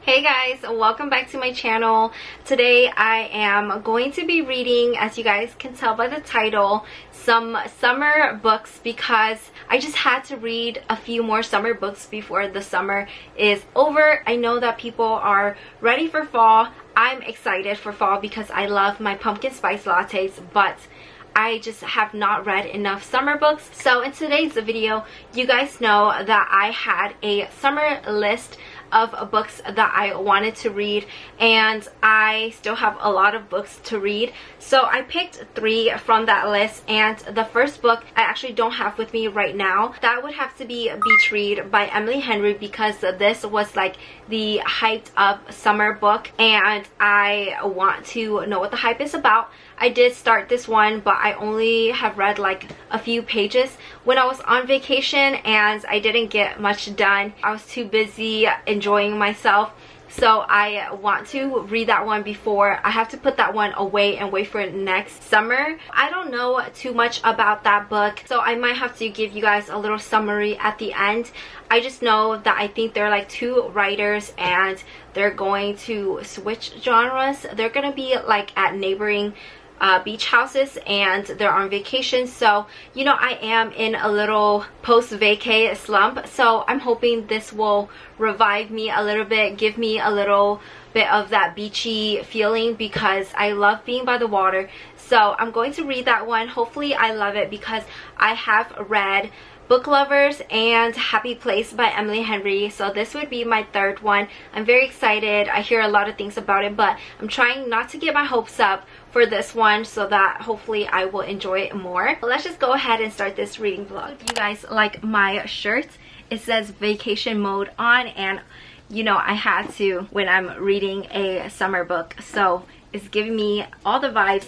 Hey guys, welcome back to my channel. Today I am going to be reading, as you guys can tell by the title, some summer books because I just had to read a few more summer books before the summer is over. I know that people are ready for fall. I'm excited for fall because I love my pumpkin spice lattes, but I just have not read enough summer books. So in today's video, you guys know that I had a summer list of books that I wanted to read, and I still have a lot of books to read. So I picked 3 from that list, and the first book I actually don't have with me right now. That would have to be Beach Read by Emily Henry, because this was like the hyped up summer book and I want to know what the hype is about. I did start this one, but I only have read like a few pages when I was on vacation and I didn't get much done. I was too busy enjoying myself. So I want to read that one before I have to put that one away and wait for next summer. I don't know too much about that book, so I might have to give you guys a little summary at the end. I just know that I think they're like 2 writers and they're going to switch genres. They're going to be like at neighboring beach houses and they're on vacation. So you know, I am in a little post-vacay slump, so I'm hoping this will revive me a little bit, give me a little bit of that beachy feeling, because I love being by the water. So I'm going to read that one. Hopefully I love it, because I have read Book Lovers and Happy Place by Emily Henry, so this would be my 3rd one. I'm very excited. I hear a lot of things about it, but I'm trying not to get my hopes up for this one so that hopefully I will enjoy it more. But let's just go ahead and start this reading vlog. You guys like my shirt? It says vacation mode on, and you know, I had to when I'm reading a summer book, so it's giving me all the vibes.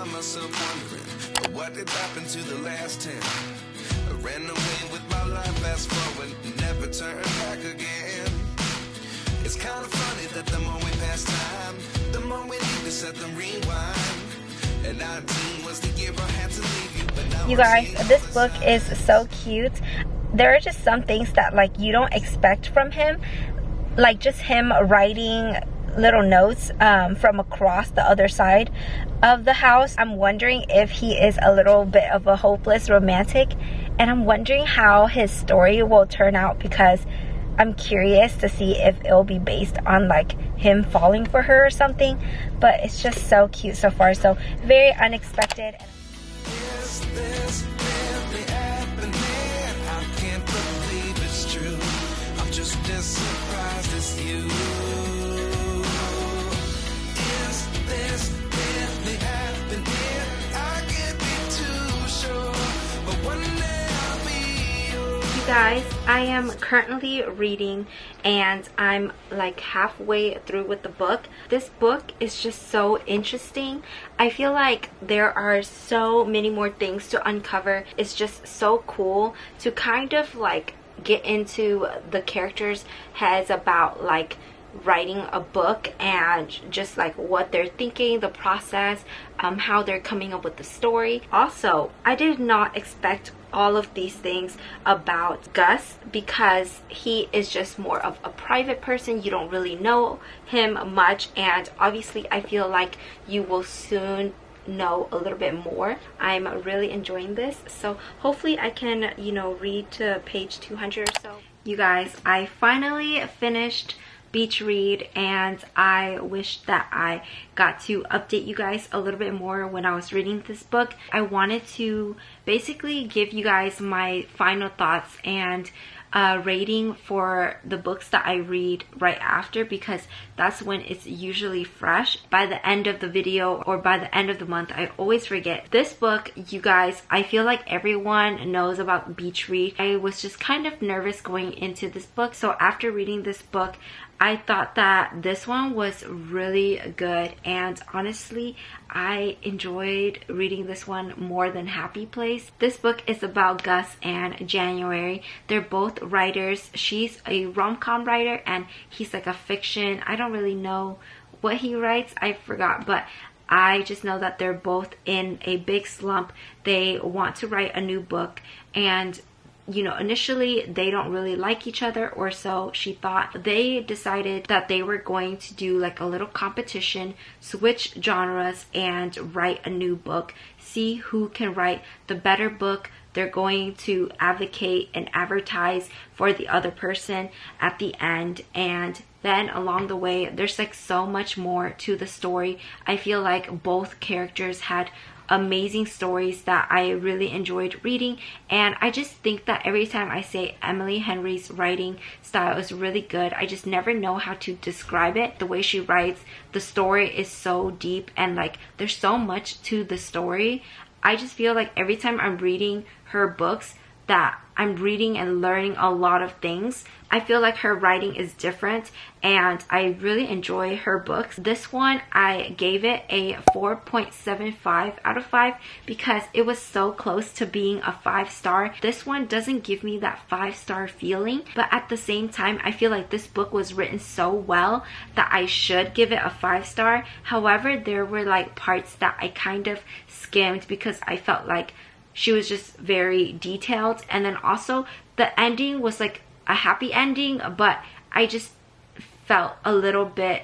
Myself wondering what did happen to the last 10. I ran away with my life, fast forward, never turn back again. It's kind of funny that the more we pass time, the more we need to set them rewind. And 19 was the year I had to leave you, but now you guys, this book is so cute. There are just some things that like you don't expect from him, like just him writing little notes from across the other side of the house. I'm wondering if he is a little bit of a hopeless romantic, and I'm wondering how his story will turn out, because I'm curious to see if it'll be based on like him falling for her or something. But it's just so cute so far, so very unexpected. Is this really happening? I can't believe it's true. I'm just as surprised as you. Guys, I am currently reading and I'm like halfway through with the book. This book is just so interesting. I feel like there are so many more things to uncover. It's just so cool to kind of like get into the characters' heads about like writing a book and just like what they're thinking, the process, how they're coming up with the story. Also, I did not expect all of these things about Gus, because he is just more of a private person. You don't really know him much, and obviously I feel like you will soon know a little bit more. I'm really enjoying this, so hopefully I can, you know, read to page 200 or so. You guys, I finally finished Beach Read, and I wish that I got to update you guys a little bit more when I was reading this book. I wanted to basically give you guys my final thoughts and rating for the books that I read right after, because that's when it's usually fresh. By the end of the video or by the end of the month, I always forget. This book, you guys, I feel like everyone knows about Beach Read. I was just kind of nervous going into this book, so after reading this book, I thought that this one was really good, and honestly I enjoyed reading this one more than Happy Place. This book is about Gus and January. They're both writers. She's a rom-com writer and he's like a fiction. I don't really know what he writes, I forgot, but I just know that they're both in a big slump. They want to write a new book, and you know, initially they don't really like each other, or so she thought. They decided that they were going to do like a little competition, switch genres, and write a new book, see who can write the better book. They're going to advocate and advertise for the other person at the end, and then along the way there's like so much more to the story. I feel like both characters had amazing stories that I really enjoyed reading, and I just think that every time I say Emily Henry's writing style is really good, I just never know how to describe it. The way she writes, the story is so deep, and like there's so much to the story. I just feel like every time I'm reading her books that I'm reading and learning a lot of things. I feel like her writing is different, and I really enjoy her books. This one, I gave it a 4.75 out of 5 because it was so close to being a 5-star. This one doesn't give me that 5-star feeling, but at the same time, I feel like this book was written so well that I should give it a 5-star. However, there were like parts that I kind of skimmed because I felt like she was just very detailed, and then also the ending was like a happy ending, but I just felt a little bit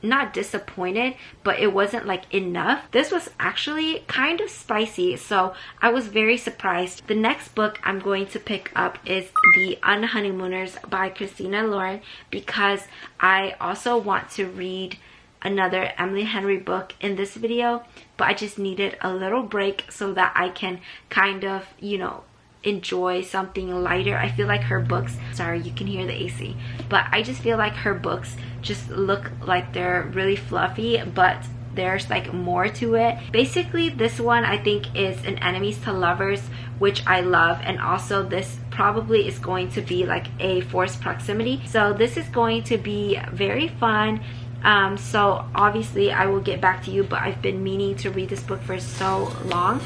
not disappointed, but it wasn't like enough. This was actually kind of spicy, so I was very surprised. The next book I'm going to pick up is The Unhoneymooners by Christina Lauren, because I also want to read another Emily Henry book in this video, but I just needed a little break so that I can kind of, you know, enjoy something lighter. I feel like her books, sorry you can hear the AC, but I just feel like her books just look like they're really fluffy, but there's like more to it. Basically, this one I think is an enemies to lovers, which I love, and also this probably is going to be like a forced proximity, so this is going to be very fun. So obviously I will get back to you, but I've been meaning to read this book for so long.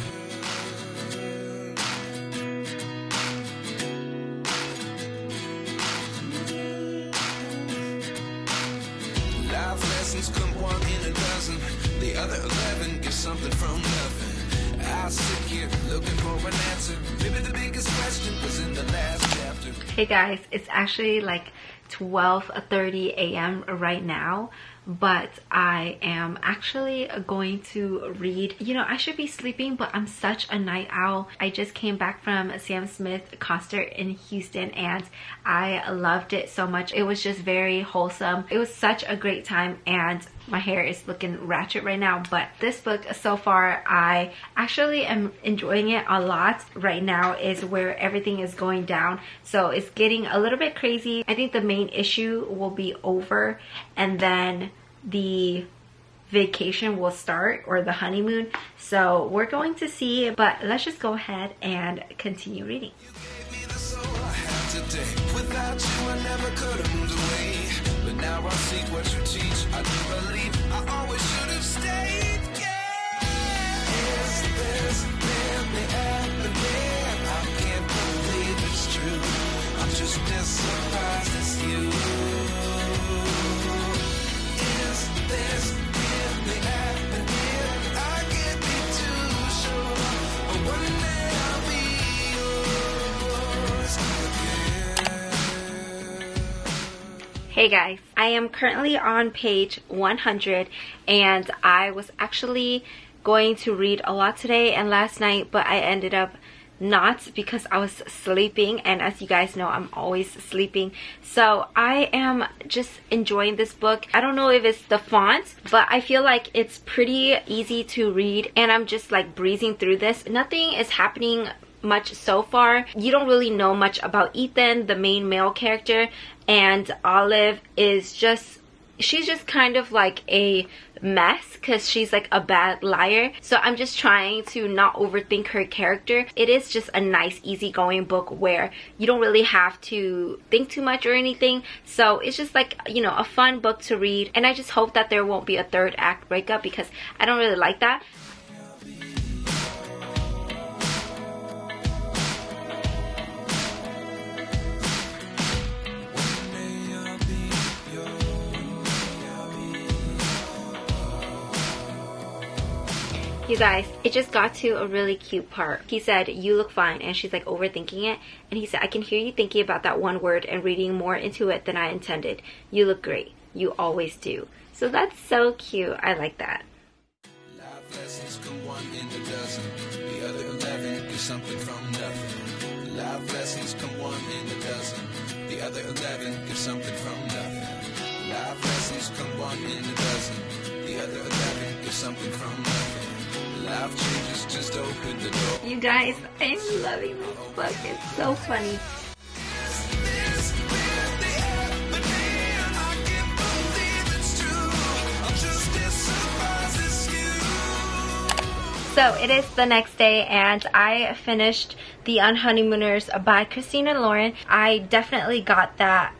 Life lessons come one in a dozen. The other 11 get something from nothing. I sit here looking for an answer. Maybe the biggest question was in the last chapter. Hey guys, it's actually like 12:30 a.m. right now, but I am actually going to read. You know, I should be sleeping, but I'm such a night owl. I just came back from Sam Smith concert in Houston, and I loved it so much. It was just very wholesome. It was such a great time, and my hair is looking ratchet right now, but this book so far, I actually am enjoying it a lot. Right now is where everything is going down, so it's getting a little bit crazy. I think the main issue will be over, and then the vacation will start, or the honeymoon, so we're going to see. But let's just go ahead and continue reading. You gave me the soul I have today. Without you, I never could have moved away. But now I see what you teach. I do believe I always should have stayed. Yeah. Is this really happening? I can't believe it's true. I'm just as surprised as you. Is this really happening? I can't be too sure. But one day I'll be yours again. Hey guys, I am currently on page 100, and I was actually going to read a lot today and last night, but I ended up not because I was sleeping, and as you guys know, I'm always sleeping. So I am just enjoying this book. I don't know if it's the font, but I feel like it's pretty easy to read, and I'm just like breezing through this. Nothing is happening much so far. You don't really know much about Ethan, the main male character, and Olive is just, she's just kind of like a mess because she's like a bad liar. So I'm just trying to not overthink her character. It is just a nice easygoing book where you don't really have to think too much or anything. So it's just like, you know, a fun book to read, and I just hope that there won't be a third act breakup because I don't really like that. You guys, it just got to a really cute part. He said, "You look fine," and she's like overthinking it. And he said, "I can hear you thinking about that one word and reading more into it than I intended. You look great. You always do." So that's so cute. I like that. Life lessons come one in a dozen. The other 11 get something from nothing. Life lessons come one in a dozen. The other 11 get something from nothing. Life lessons come one in a dozen. The other 11 get something from nothing. Life changes, just open the door. You guys, I'm loving this book. It's so funny. So it is the next day and I finished The Unhoneymooners by Christina Lauren. I definitely got that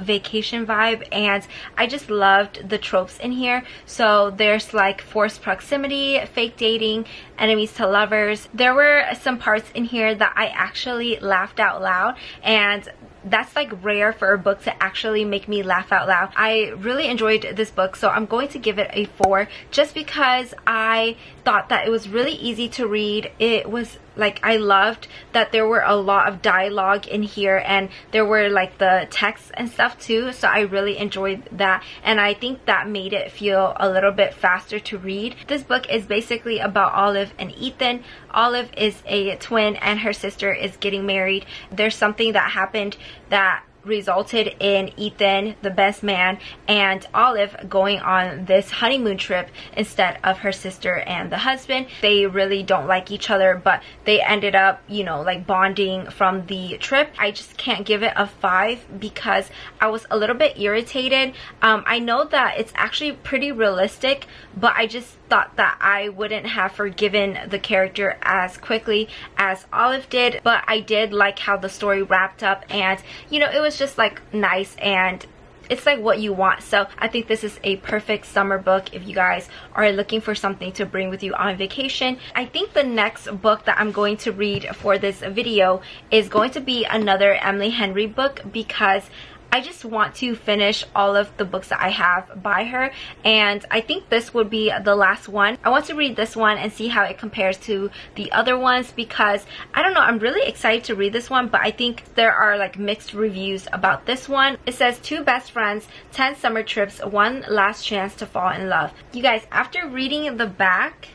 vacation vibe, and I just loved the tropes in here. So there's like forced proximity, fake dating, enemies to lovers. There were some parts in here that I actually laughed out loud, and that's like rare for a book to actually make me laugh out loud. I really enjoyed this book, so I'm going to give it a 4 just because I thought that it was really easy to read. It was like, I loved that there were a lot of dialogue in here, and there were like the text and stuff too, so I really enjoyed that, and I think that made it feel a little bit faster to read. This book is basically about Olive and Ethan. Olive is a twin and her sister is getting married. There's something that happened that resulted in Ethan, the best man, and Olive going on this honeymoon trip instead of her sister and the husband. They really don't like each other, but they ended up, you know, like bonding from the trip. I just can't give it a 5 because I was a little bit irritated. I know that it's actually pretty realistic, but I just thought that I wouldn't have forgiven the character as quickly as Olive did. But I did like how the story wrapped up, and you know, it was just like nice, and it's like what you want. So I think this is a perfect summer book if you guys are looking for something to bring with you on vacation. I think the next book that I'm going to read for this video is going to be another Emily Henry book, because I just want to finish all of the books that I have by her, and I think this would be the last one. I want to read this one and see how it compares to the other ones, because I don't know, I'm really excited to read this one, but I think there are like mixed reviews about this one. It says 2 best friends, 10 summer trips, 1 last chance to fall in love. You guys, after reading the back,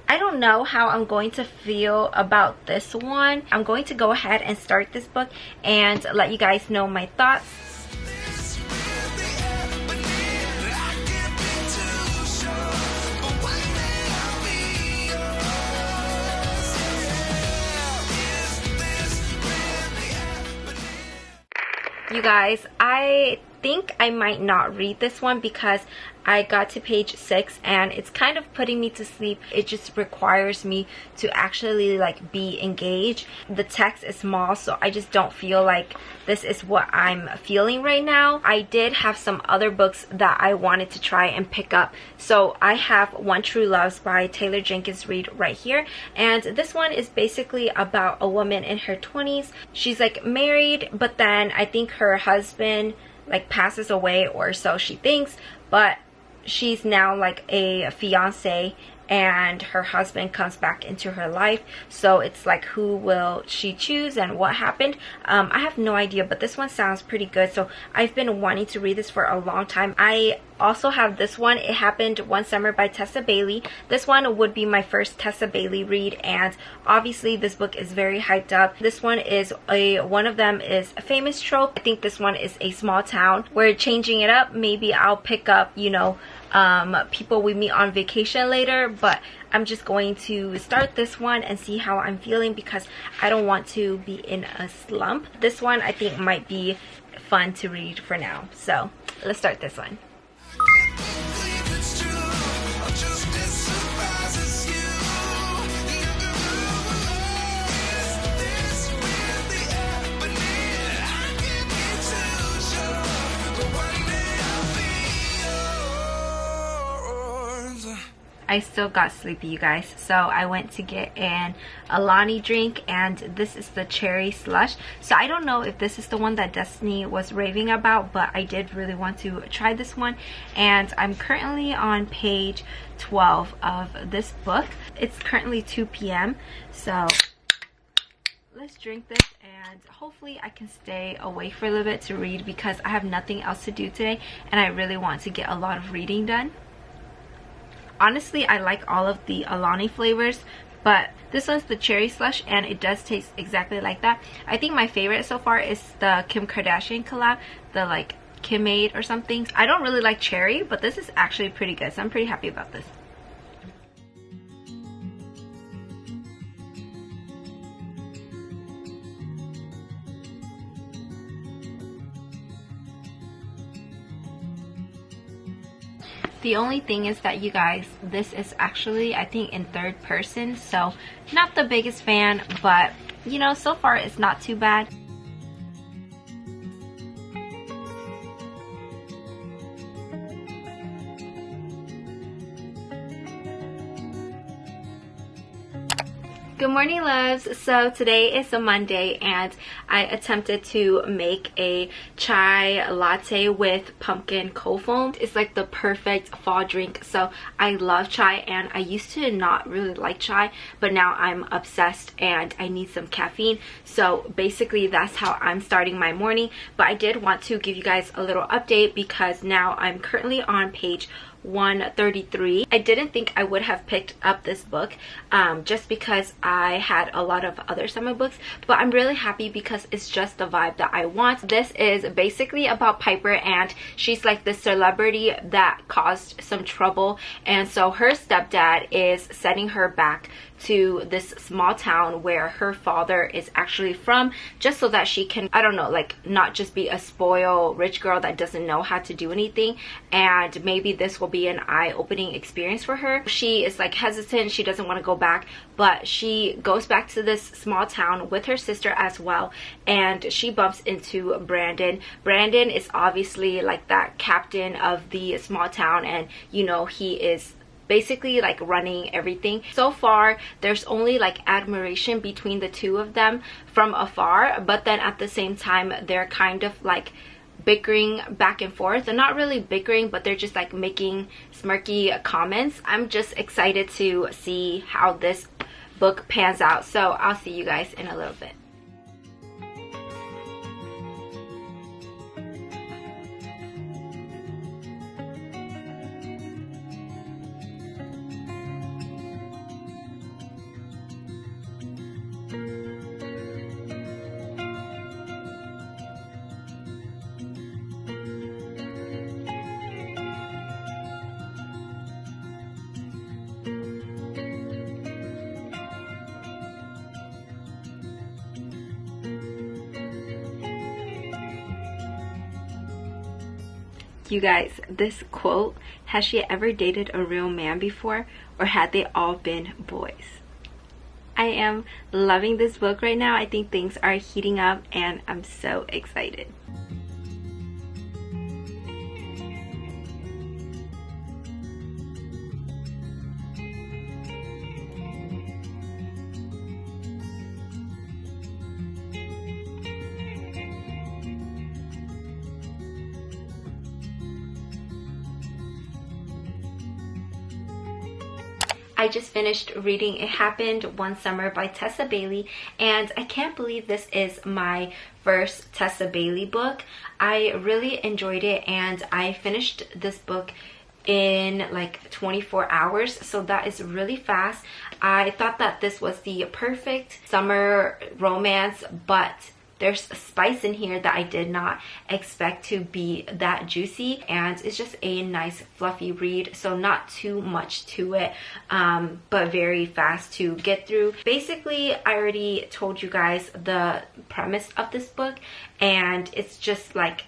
I don't know how I'm going to feel about this one. I'm going to go ahead and start this book and let you guys know my thoughts. You guys, I think I might not read this one because I got to page 6 and it's kind of putting me to sleep. It just requires me to actually like be engaged. The text is small, so I just don't feel like this is what I'm feeling right now. I did have some other books that I wanted to try and pick up. So I have One True Loves by Taylor Jenkins Reid right here, and this one is basically about a woman in her 20s. She's like married, but then I think her husband like passes away, or so she thinks, but she's now like a fiance and her husband comes back into her life. So it's like, who will she choose and what happened? I have no idea, but this one sounds pretty good, so I've been wanting to read this for a long time. I also have this one, It Happened One Summer by Tessa Bailey. This one would be my first Tessa Bailey read, and obviously this book is very hyped up. This one is one of them is a famous trope. I think this one is a small town. We're changing it up. Maybe I'll pick up, you know, people we meet on vacation later, but I'm just going to start this one and see how I'm feeling because I don't want to be in a slump. This one I think might be fun to read for now, so let's start this one. I still got sleepy, you guys, so I went to get an Alani drink, and this is the cherry slush. So I don't know if this is the one that Destiny was raving about, but I did really want to try this one, and I'm currently on page 12 of this book. It's currently 2 p.m. so let's drink this, and hopefully I can stay awake for a little bit to read, because I have nothing else to do today and I really want to get a lot of reading done. Honestly, I like all of the Alani flavors, but this one's the cherry slush, and it does taste exactly like that. I think my favorite so far is the Kim Kardashian collab, the like Kimade or something. I don't really like cherry, but this is actually pretty good, so I'm pretty happy about this. The only thing is that, you guys, this is actually, I think, in third person, so not the biggest fan, but you know, so far it's not too bad. Good morning, loves. So today is a Monday, and I attempted to make a chai latte with pumpkin cold foam. It's like the perfect fall drink. So I love chai, and I used to not really like chai, but now I'm obsessed and I need some caffeine. So basically that's how I'm starting my morning. But I did want to give you guys a little update, because now I'm currently on page 133. I didn't think I would have picked up this book just because I had a lot of other summer books, but I'm really happy because it's just the vibe that I want. This is basically about Piper, and she's like this celebrity that caused some trouble, and so her stepdad is sending her back to this small town where her father is actually from, just so that she can, I don't know, like not just be a spoiled rich girl that doesn't know how to do anything, and maybe this will be an eye-opening experience for her. She is like hesitant, she doesn't want to go back, but she goes back to this small town with her sister as well, and she bumps into Brandon. Brandon is obviously like that captain of the small town, and you know, he is basically like running everything. So far there's only like admiration between the two of them from afar, but then at the same time they're kind of like bickering back and forth. They're not really bickering, but they're just like making smirky comments. I'm just excited to see how this book pans out, so I'll see you guys in a little bit. You guys, this quote, has she ever dated a real man before, or had they all been boys? I am loving this book right now. I think things are heating up and I'm so excited. I just finished reading It Happened One Summer by Tessa Bailey, and I can't believe this is my first Tessa Bailey book. I really enjoyed it, and I finished this book in like 24 hours, so that is really fast. I thought that this was the perfect summer romance, but there's spice in here that I did not expect to be that juicy, and it's just a nice fluffy read, so not too much to it, but very fast to get through. Basically, I already told you guys the premise of this book, and it's just like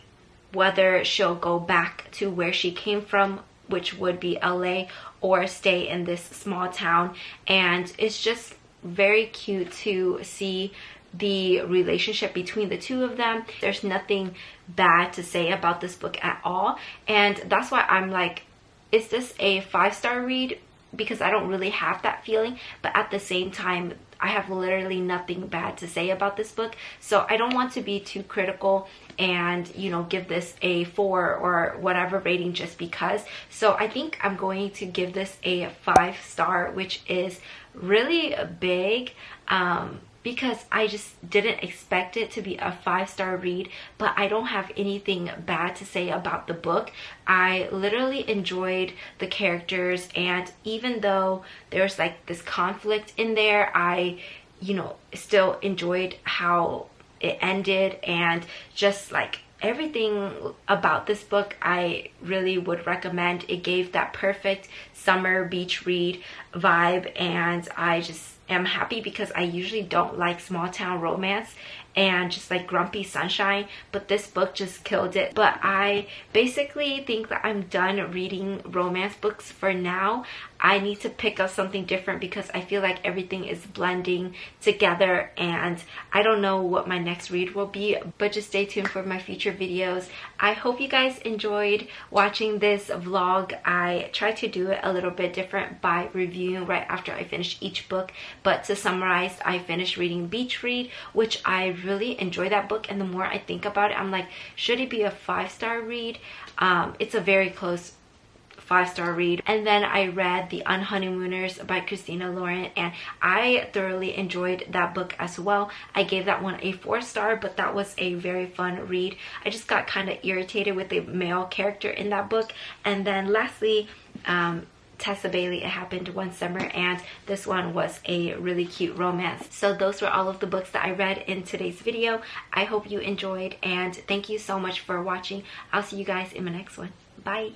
whether she'll go back to where she came from, which would be LA, or stay in this small town. And it's just very cute to see the relationship between the two of them. There's nothing bad to say about this book at all, and that's why I'm like, is this a 5-star read? because I don't really have that feeling, but at the same time I have literally nothing bad to say about this book, so I don't want to be too critical and, you know, give this a 4 or whatever rating just because. So I think I'm going to give this a 5-star, which is really big, because I just didn't expect it to be a 5-star read, but I don't have anything bad to say about the book. I literally enjoyed the characters, and even though there's like this conflict in there, I, you know, still enjoyed how it ended, and just like everything about this book I really would recommend. It gave that perfect summer beach read vibe, and I just am happy because I usually don't like small town romance and just like grumpy sunshine, but this book just killed it. But I basically think that I'm done reading romance books for now. I need to pick up something different because I feel like everything is blending together, and I don't know what my next read will be, but just stay tuned for my future videos. I hope you guys enjoyed watching this vlog. I tried to do it a little bit different by reviewing right after I finished each book, but to summarize, I finished reading Beach Read, which I really enjoy that book, and the more I think about it, I'm like, should it be a 5-star read? It's a very close 5-star read. And then I read The Unhoneymooners by Christina Lauren, and I thoroughly enjoyed that book as well. I gave that one a 4-star, but that was a very fun read. I just got kind of irritated with the male character in that book. And then lastly, Tessa Bailey, It Happened One Summer, and this one was a really cute romance. So those were all of the books that I read in today's video. I hope you enjoyed, and thank you so much for watching. I'll see you guys in my next one. Bye.